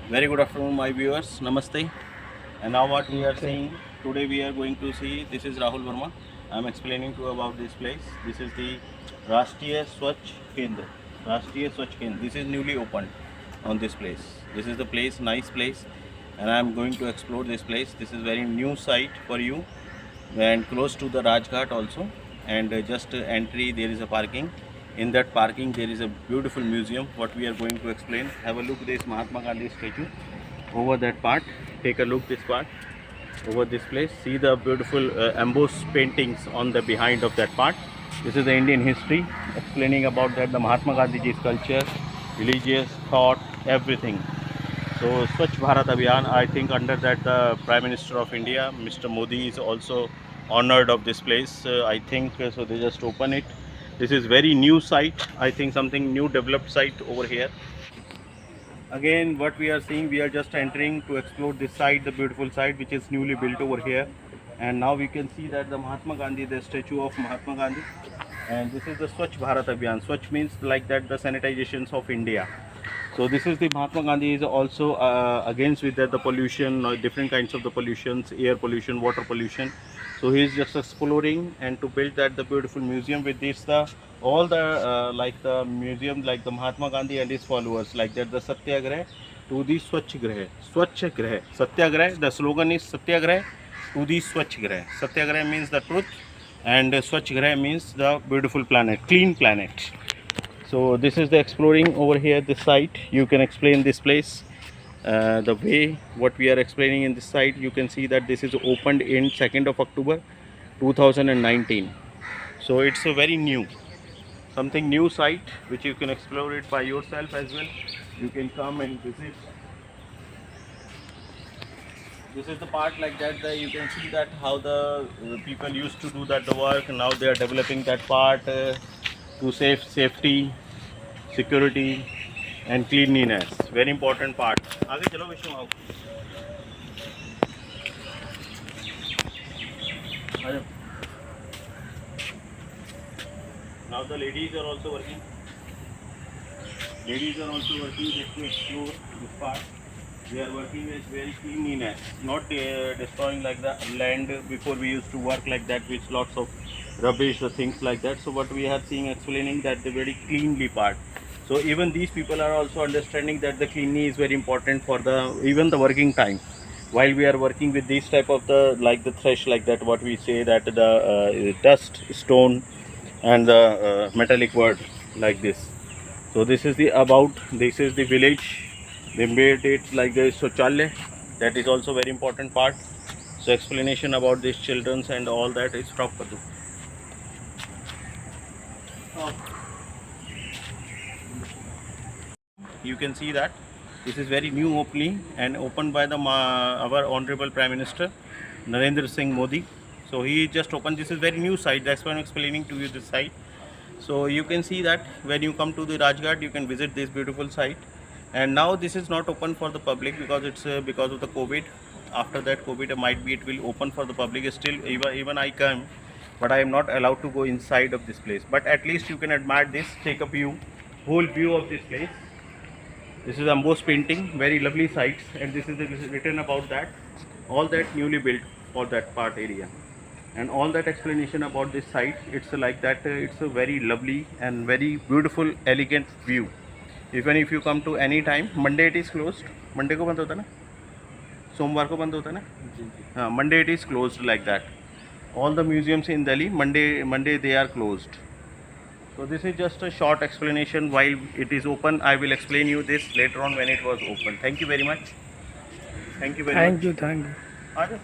Very good afternoon, my viewers. Namaste. And now what we are seeing today, we are going to see. This is Rahul Verma. I am explaining to you about this place. This is the Rashtriya Swachh Kendra. Rashtriya Swachh Kendra. This is newly opened on this place. This is the place, nice place, and I am going to explore this place. This is very new site for you, and close to the Rajghat also. And just entry, there is a parking. In that parking there is a beautiful museum. What we are going to explain, have a look this Mahatma Gandhi statue over that part. Take a look this part over this place. See the beautiful embossed paintings on the behind of that part. This is the Indian history explaining about that, the Mahatma Gandhi's culture, religious thought, everything. So Swachh Bharat Abhiyan, I think under that the Prime Minister of India, Mr. Modi, is also honored of this place. I think so they just open it. This is very new site. I think something new developed site over here. Again, what we are seeing, we are just entering to explore this site, the beautiful site which is newly built over here. And now we can see that the Mahatma Gandhi, the statue of Mahatma Gandhi. And this is the Swachh Bharat Abhiyan. Swachh means like that the sanitizations of India. So this is the Mahatma Gandhi is also against with the pollution, different kinds of the pollutions, air pollution, water pollution. So he is just exploring and to build that the beautiful museum with this the all the like the museum like the Mahatma Gandhi and his followers, like that the Satyagrah to the Swachh Grah. Satyagrah, the slogan is Satyagrah to the Swachh Grah. Satyagrah means the truth and Swachh Grah means the beautiful planet, clean planet. So this is the exploring over here, this site. You can explain this place the way what we are explaining in this site. You can see that this is opened in 2nd of October 2019. So it's a very new, something new site which you can explore it by yourself as well. You can come and visit. This is the part like that, you can see that how the people used to do that the work. Now they are developing that part to safety, security and cleanliness. Very important part. आगे चलो विष्णु आओ. Now the ladies are also working. Ladies are also working just to explore this part. They are working with very cleanliness, not destroying like the land. Before we used to work like that with lots of rubbish or things like that. So what we are seeing explaining that the very cleanly part. So even these people are also understanding that the cleanliness is very important for the even the working time. While we are working with this type of the like the thresh like that, what we say that the dust, stone and the metallic word like this. So this is the about, this is the village. They made it like the Shauchalya. That is also very important part. So explanation about these childrens and all that is from Padu. You can see that this is very new opening and opened by the our honorable Prime Minister Narendra Singh Modi. So he just opened. This is very new site. That's why I'm explaining to you this site. So you can see that when you come to the Rajghat, you can visit this beautiful site. And now this is not open for the public because it's because of the COVID. After that COVID might be it will open for the public. Still even I come, but I am not allowed to go inside of this place. But at least you can admire this, take a view, whole view of this place. This is embossed painting, very lovely sites, and this is written about that, all that newly built for that part area. And all that explanation about this site, it's like that, it's a very lovely and very beautiful, elegant view. Even if you come to any time, Monday it is closed. Monday को बंद होता है ना, सोमवार को बंद होता है ना, हाँ, Monday it is closed like that. All the museums in Delhi, Monday they are closed. So this is just a short explanation. While it is open, I will explain you this later on when it was open. Thank you very much. Thank you very much. Thank you.